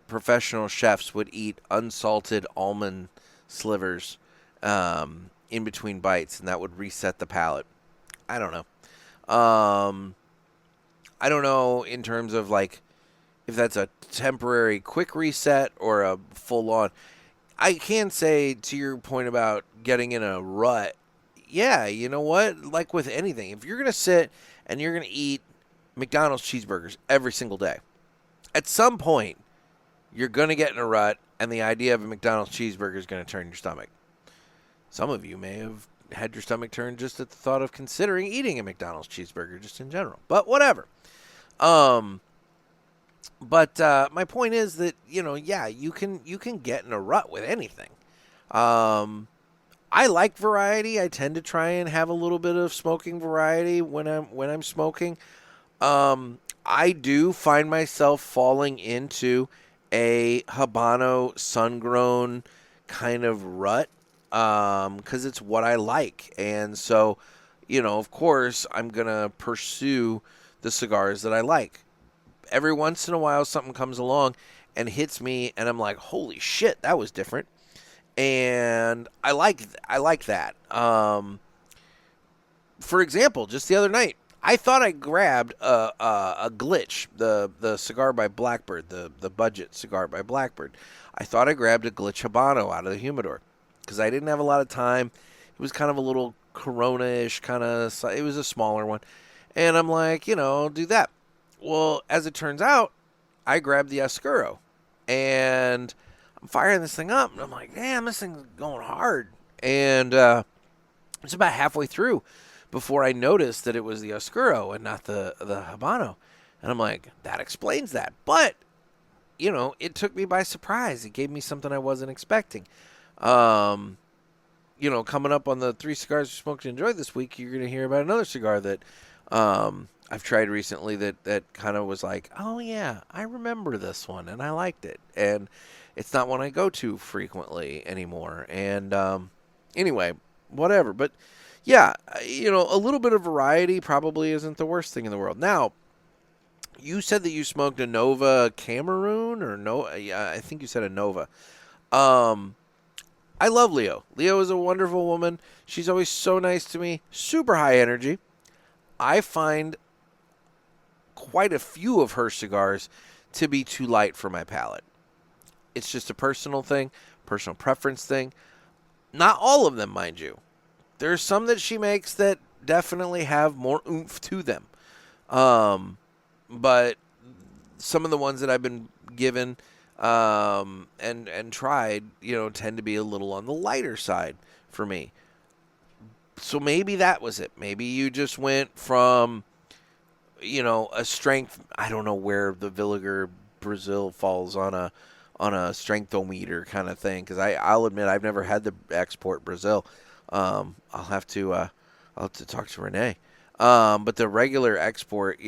Speaker 2: professional chefs would eat unsalted almond slivers in between bites, and that would reset the palate. I don't know. I don't know in terms of like if that's a temporary quick reset or a full on. I can say to your point about getting in a rut, yeah, you know what? Like with anything, if you're going to sit and you're going to eat McDonald's cheeseburgers every single day, at some point, you're going to get in a rut, and the idea of a McDonald's cheeseburger is going to turn your stomach. Some of you may have had your stomach turn just at the thought of considering eating a McDonald's cheeseburger just in general. But whatever. But my point is that, yeah, you can get in a rut with anything. I like variety. I tend to try and have a little bit of smoking variety when I'm smoking. I do find myself falling into a Habano sun-grown kind of rut because it's what I like. And so, of course, I'm going to pursue the cigars that I like. Every once in a while, something comes along and hits me, and I'm like, holy shit, that was different. And I like that. For example, just the other night, I thought I grabbed a glitch, the cigar by Blackbird, the budget cigar by Blackbird. I thought I grabbed a glitch Habano out of the humidor because I didn't have a lot of time. It was kind of a little Corona-ish kind of. It was a smaller one, and I'm like, I'll do that. Well, as it turns out, I grabbed the Oscuro, and I'm firing this thing up, and I'm like, damn, this thing's going hard. And it's about halfway through before I noticed that it was the Oscuro and not the Habano. And I'm like, that explains that. But, it took me by surprise. It gave me something I wasn't expecting. Coming up on the 3 cigars we smoked and enjoyed this week, you're going to hear about another cigar that I've tried recently that kind of was like, oh, yeah, I remember this one, and I liked it. And it's not one I go to frequently anymore. And anyway, whatever. But, yeah, a little bit of variety probably isn't the worst thing in the world. Now, you said that you smoked a Nova Cameroon or no? Yeah, I think you said a Nova. I love Leo. Leo is a wonderful woman. She's always so nice to me. Super high energy. I find quite a few of her cigars to be too light for my palate. It's just a personal thing, personal preference thing. Not all of them, mind you. There's some that she makes that definitely have more oomph to them. But some of the ones that I've been given and tried, tend to be a little on the lighter side for me. So maybe that was it. Maybe you just went from, a strength. I don't know where the Villiger Brazil falls on a strengthometer kind of thing. Because I'll admit I've never had the export Brazil. I'll have to talk to Renee. But the regular export,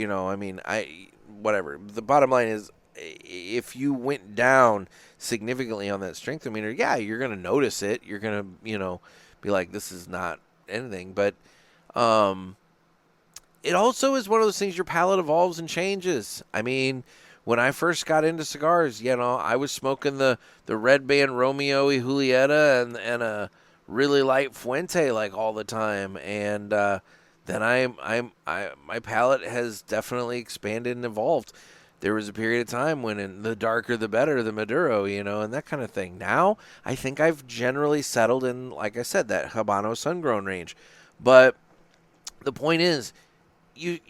Speaker 2: whatever. The bottom line is, if you went down significantly on that strengthometer, yeah, you're going to notice it. You're going to, be like, this is not anything. But it also is one of those things, your palate evolves and changes. I mean, when I first got into cigars, I was smoking the Red Band Romeo y Julieta and a really light Fuente like all the time. And then my palate has definitely expanded and evolved. There was a period of time when the darker the better, the Maduro, and that kind of thing. Now, I think I've generally settled in, like I said, that Habano sun-grown range. But the point is, you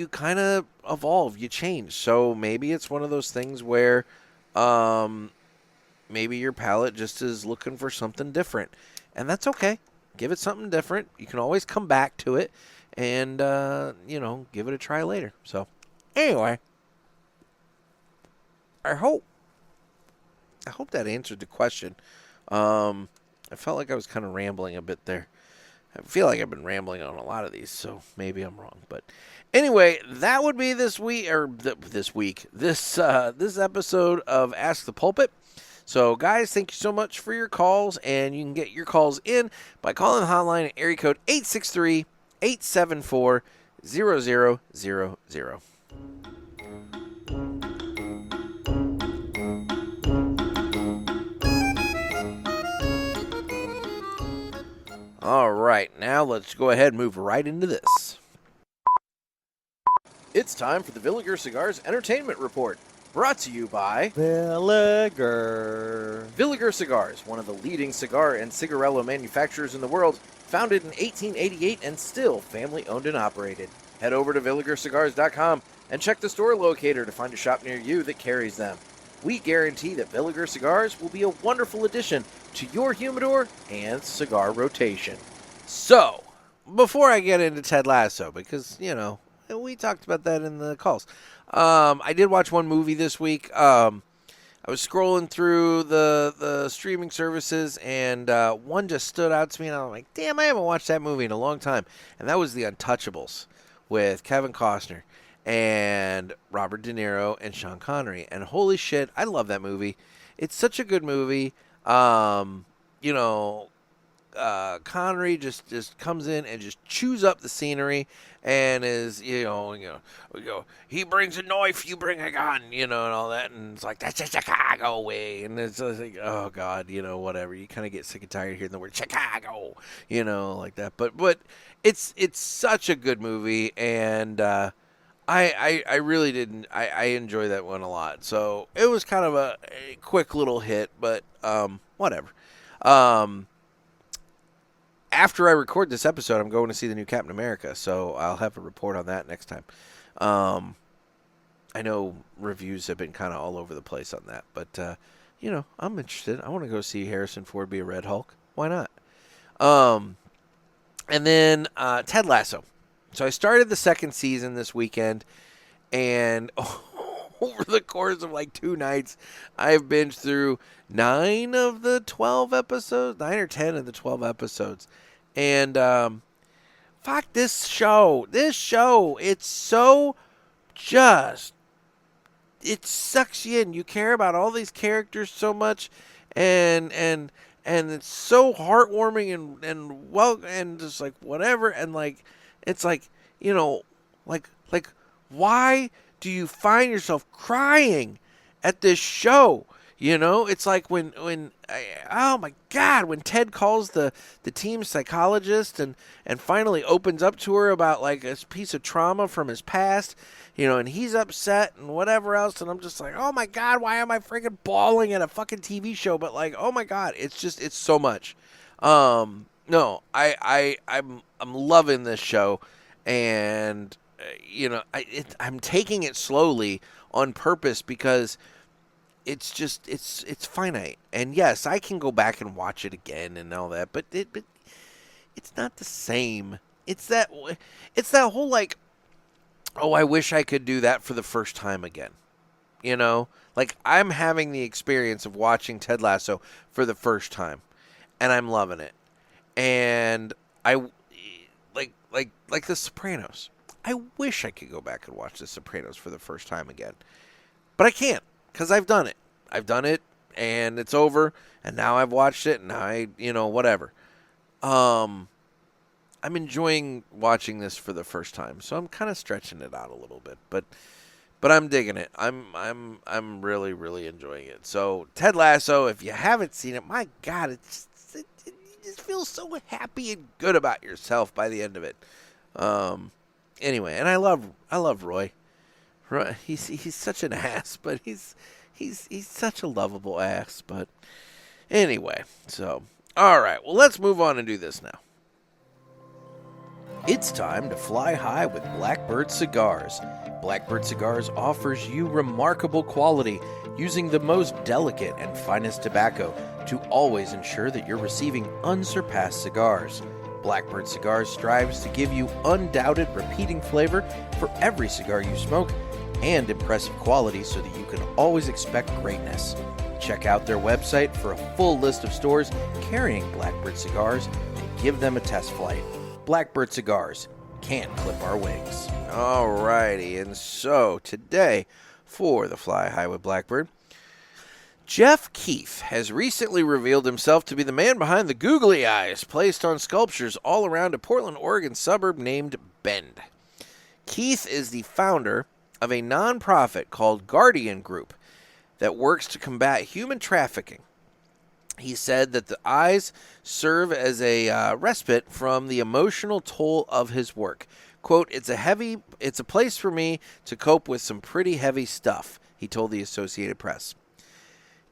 Speaker 2: kind of evolve, you change. So maybe it's one of those things where maybe your palate just is looking for something different. And that's okay. Give it something different. You can always come back to it and, give it a try later. So, anyway, I hope that answered the question. I felt like I was kind of rambling a bit there. I feel like I've been rambling on a lot of these, so maybe I'm wrong. But anyway, that would be this episode of Ask the Pulpit. So, guys, thank you so much for your calls, and you can get your calls in by calling the hotline at area code 863-874-0000. All right, now let's go ahead and move right into this. It's time for the Villiger Cigars Entertainment Report. Brought to you by
Speaker 4: Villiger.
Speaker 2: Villiger Cigars, one of the leading cigar and cigarello manufacturers in the world, founded in 1888 and still family-owned and operated. Head over to VilligerCigars.com and check the store locator to find a shop near you that carries them. We guarantee that Villiger Cigars will be a wonderful addition to your humidor and cigar rotation. So, before I get into Ted Lasso, because, we talked about that in the calls, I did watch one movie this week. I was scrolling through the streaming services, and one just stood out to me, and I was like, damn, I haven't watched that movie in a long time. And that was The Untouchables with Kevin Costner and Robert De Niro and Sean Connery. And holy shit, I love that movie. It's such a good movie. Connery just comes in and just chews up the scenery and is, he brings a knife, you bring a gun, and all that. And it's like, that's a Chicago way. And it's like, oh, God, whatever. You kind of get sick and tired of hearing the word Chicago, like that. But it's such a good movie. And I really didn't. I enjoy that one a lot. So it was kind of a quick little hit, but whatever. After I record this episode, I'm going to see the new Captain America, so I'll have a report on that next time. I know reviews have been kind of all over the place on that, but, I'm interested. I want to go see Harrison Ford be a Red Hulk. Why not? And then Ted Lasso. So I started the second season this weekend, and over the course of like 2 nights, I've binged through 9 of the 12 episodes, 9 or 10 of the 12 episodes. And fuck this show. This show, it's so just, it sucks you in. You care about all these characters so much, and it's so heartwarming and well, and just like whatever, and like it's like, like why do you find yourself crying at this show? It's like when oh my God, when Ted calls the team psychologist and finally opens up to her about like a piece of trauma from his past, and he's upset and whatever else, and I'm just like, oh my God, why am I freaking bawling at a fucking TV show? But like, oh my God, it's so much. No, I'm loving this show, and I'm taking it slowly on purpose because it's finite. And yes, I can go back and watch it again and all that, but it's not the same. It's that whole like, oh, I wish I could do that for the first time again. Like I'm having the experience of watching Ted Lasso for the first time, and I'm loving it. And I like The Sopranos. I wish I could go back and watch The Sopranos for the first time again, but I can't. Because I've done it. I've done it, and it's over, and now I've watched it, and whatever. I'm enjoying watching this for the first time, so I'm kind of stretching it out a little bit, but I'm digging it. I'm really, really enjoying it. So, Ted Lasso, if you haven't seen it, my God, you just feel so happy and good about yourself by the end of it. Anyway, and I love Roy. Right, he's such an ass, but he's such a lovable ass. But anyway, so all right, well, let's move on and do this now. It's time to fly high with Blackbird Cigars. Blackbird Cigars offers you remarkable quality using the most delicate and finest tobacco to always ensure that you're receiving unsurpassed cigars. Blackbird Cigars strives to give you undoubted repeating flavor for every cigar you smoke and impressive quality so that you can always expect greatness. Check out their website for a full list of stores carrying Blackbird Cigars and give them a test flight. Blackbird Cigars, can't clip our wings. Alrighty, and so today for the Fly High with Blackbird, Jeff Keefe has recently revealed himself to be the man behind the googly eyes placed on sculptures all around a Portland, Oregon suburb named Bend. Keith is the founder of a nonprofit called Guardian Group that works to combat human trafficking. He said that the eyes serve as a respite from the emotional toll of his work. Quote, it's a place for me to cope with some pretty heavy stuff, he he told the Associated Press.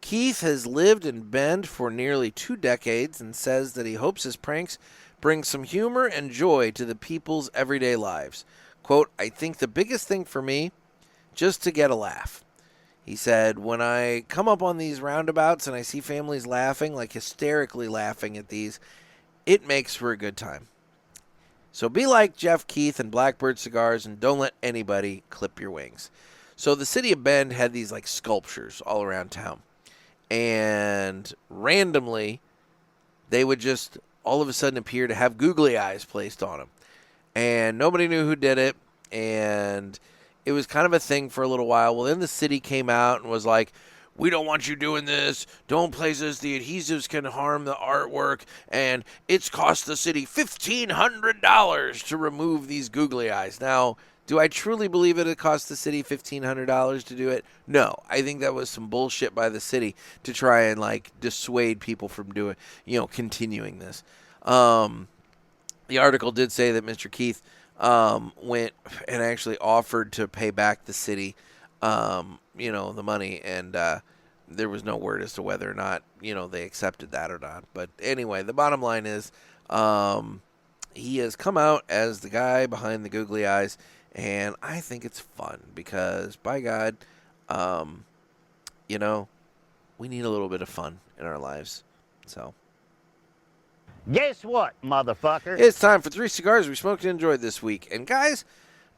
Speaker 2: Keith has lived in Bend for nearly 2 decades and says that he hopes his pranks bring some humor and joy to the people's everyday lives. Quote, I think the biggest thing for me, just to get a laugh. He said, when I come up on these roundabouts and I see families laughing, like hysterically laughing at these, it makes for a good time. So be like Jeff Keith and Blackbird Cigars and don't let anybody clip your wings. So the city of Bend had these like sculptures all around town. And randomly, they would just all of a sudden appear to have googly eyes placed on them. And nobody knew who did it. And it was kind of a thing for a little while. Well, then the city came out and was like, we don't want you doing this. Don't place this. The adhesives can harm the artwork. And it's cost the city $1,500 to remove these googly eyes. Now, do I truly believe it cost the city $1,500 to do it? No. I think that was some bullshit by the city to try and, like, dissuade people from doing, continuing this. The article did say that Mr. Keith went and actually offered to pay back the city, the money, and there was no word as to whether or not, they accepted that or not. But anyway, the bottom line is he has come out as the guy behind the googly eyes, and I think it's fun because, by God, we need a little bit of fun in our lives. So,
Speaker 16: guess what, motherfucker?
Speaker 2: it's time for 3 cigars we smoked and enjoyed this week. And guys,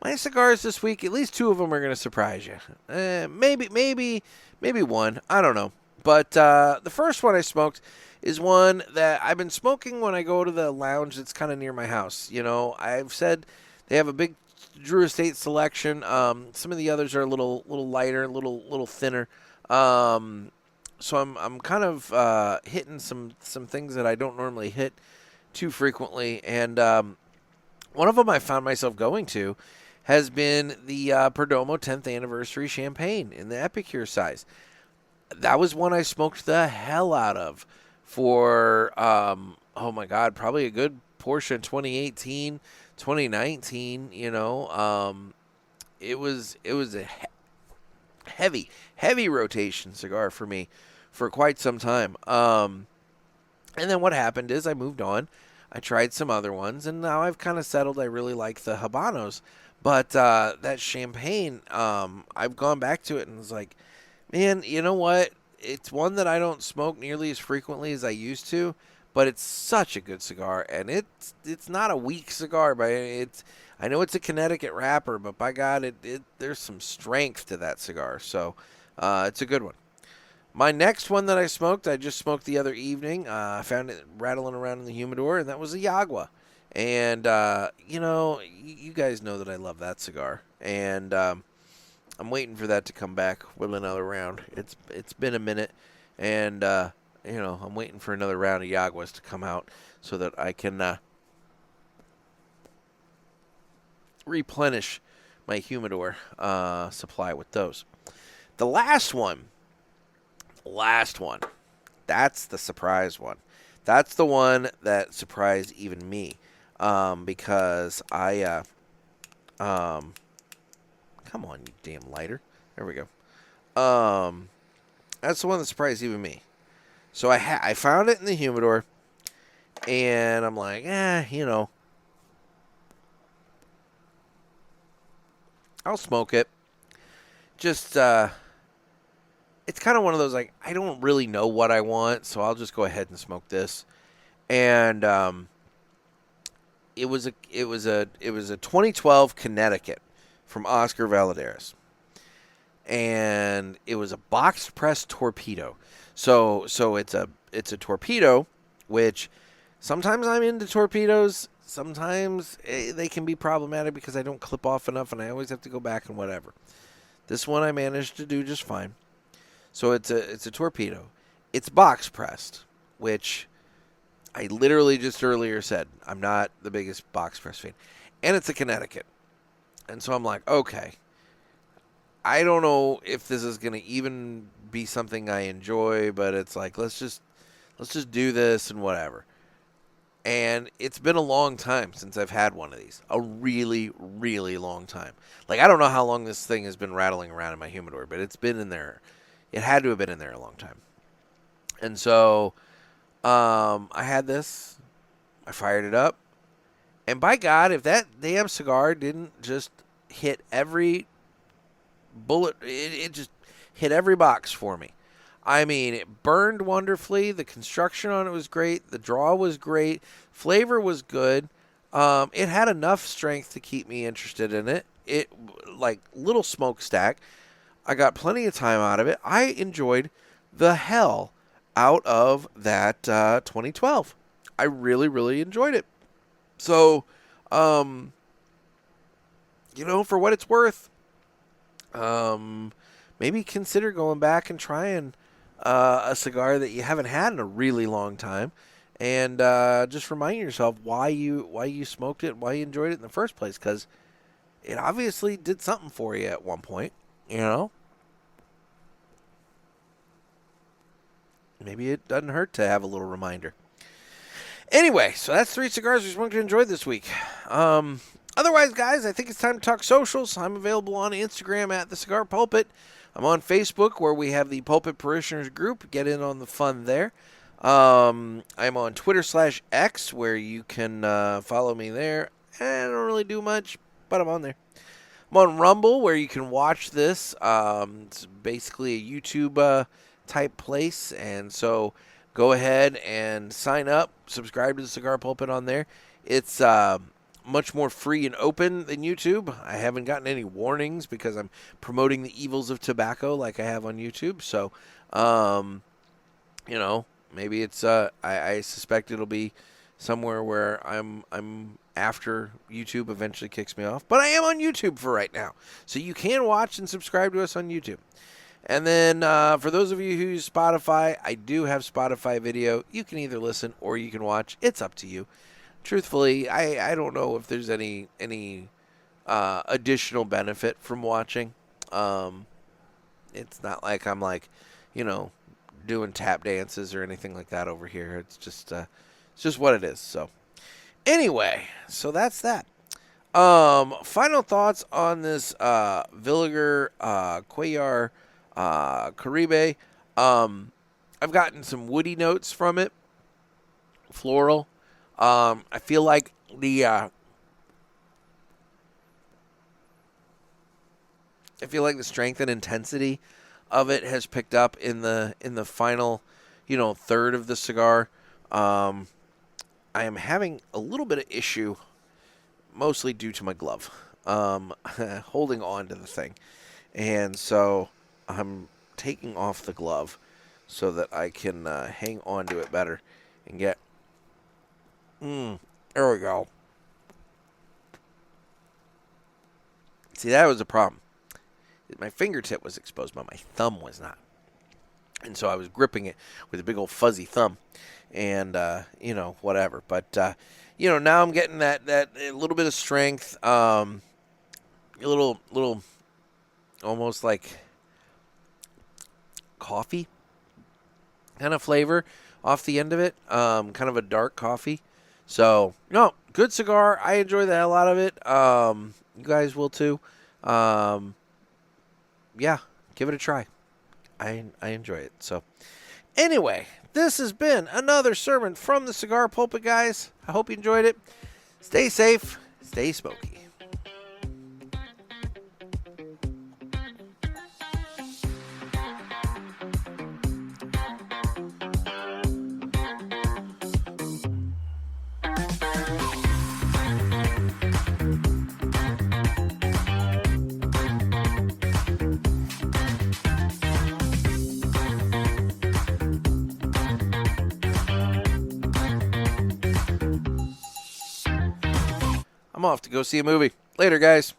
Speaker 2: my cigars this week, at least 2 of them are going to surprise you. Maybe one. I don't know. But the first one I smoked is one that I've been smoking when I go to the lounge that's kind of near my house. I've said they have a big Drew Estate selection. Some of the others are a little lighter, a little thinner. So I'm kind of hitting some things that I don't normally hit too frequently. And one of them I found myself going to has been the Perdomo 10th Anniversary Champagne in the Epicure size. That was one I smoked the hell out of for, oh my God, probably a good portion of 2018, 2019, it was a heavy rotation cigar for me for quite some time. And then what happened is I moved on. I tried some other ones, and now I've kind of settled. I really like the Habanos. But that champagne, I've gone back to it and was like, man, you know what? It's one that I don't smoke nearly as frequently as I used to, but it's such a good cigar, and it's not a weak cigar, but I know it's a Connecticut wrapper, but by God, there's some strength to that cigar, so it's a good one. My next one that I just smoked the other evening. I found it rattling around in the humidor, and that was a Yagua. And, you guys know that I love that cigar. And I'm waiting for that to come back with another round. It's been a minute, and, I'm waiting for another round of Yaguas to come out so that I can replenish my humidor supply with those. The last one, that's the surprise one. That's the one that surprised even me. Because I, come on, you damn lighter. There we go. That's the one that surprised even me. So I found it in the humidor, and I'm like, I'll smoke it. Just, it's kind of one of those, like, I don't really know what I want, so I'll just go ahead and smoke this. And, it was a 2012 Connecticut from Oscar Valadares, and it was a box press torpedo. So it's a torpedo, which sometimes I'm into torpedoes. Sometimes they can be problematic because I don't clip off enough, and I always have to go back and whatever. This one I managed to do just fine. So it's a torpedo. It's box pressed, which I literally just earlier said I'm not the biggest box press fan. And it's a Connecticut. And so I'm like, okay, I don't know if this is going to even be something I enjoy, but it's like, let's just do this and whatever. And it's been a long time since I've had one of these. A really, really long time. Like, I don't know how long this thing has been rattling around in my humidor, but it's been in there. It had to have been in there a long time. And so I had this. I fired it up. And by God, if that damn cigar didn't just hit every bullet, it just hit every box for me. I mean, it burned wonderfully. The construction on it was great. The draw was great. Flavor was good. It had enough strength to keep me interested in it. It, like, little smokestack. I got plenty of time out of it. I enjoyed the hell out of that 2012. I really, really enjoyed it. So, for what it's worth, maybe consider going back and trying a cigar that you haven't had in a really long time, and just remind yourself why you smoked it, why you enjoyed it in the first place, because it obviously did something for you at one point, Maybe it doesn't hurt to have a little reminder. Anyway, so that's 3 cigars we smoked and enjoyed this week. Otherwise, guys, I think it's time to talk socials. I'm available on Instagram at The Cigar Pulpit. I'm on Facebook, where we have the Pulpit Parishioners group. Get in on the fun there. I'm on Twitter/X, where you can follow me there. I don't really do much, but I'm on there. I'm on Rumble, where you can watch this. It's basically a YouTube type place, and so go ahead and sign up, subscribe to the Cigar Pulpit on there. It's much more free and open than YouTube. I haven't gotten any warnings because I'm promoting the evils of tobacco like I have on YouTube. So, maybe it's I suspect it'll be somewhere where I'm after YouTube eventually kicks me off. But I am on YouTube for right now, so you can watch and subscribe to us on YouTube. And then for those of you who use Spotify, I do have Spotify video. You can either listen or you can watch. It's up to you. Truthfully, I don't know if there's any additional benefit from watching. It's not like I'm doing tap dances or anything like that over here. It's just what it is. So anyway, so that's that. Final thoughts on this Villiger Cuellar Caribe. I've gotten some woody notes from it, floral. I feel like the strength and intensity of it has picked up in the final, third of the cigar. I am having a little bit of issue, mostly due to my glove, holding on to the thing, and so I'm taking off the glove so that I can hang on to it better and get. There we go. See, that was a problem. My fingertip was exposed, but my thumb was not. And so I was gripping it with a big old fuzzy thumb. And, whatever. But, now I'm getting that a little bit of strength. A little, almost like coffee kind of flavor off the end of it. Kind of a dark coffee. So, good cigar. I enjoy the hell out of it. You guys will too. Yeah, give it a try. I enjoy it. So, anyway, this has been another sermon from the Cigar Pulpit, guys. I hope you enjoyed it. Stay safe. Stay smoky. I'm off to go see a movie. Later, guys.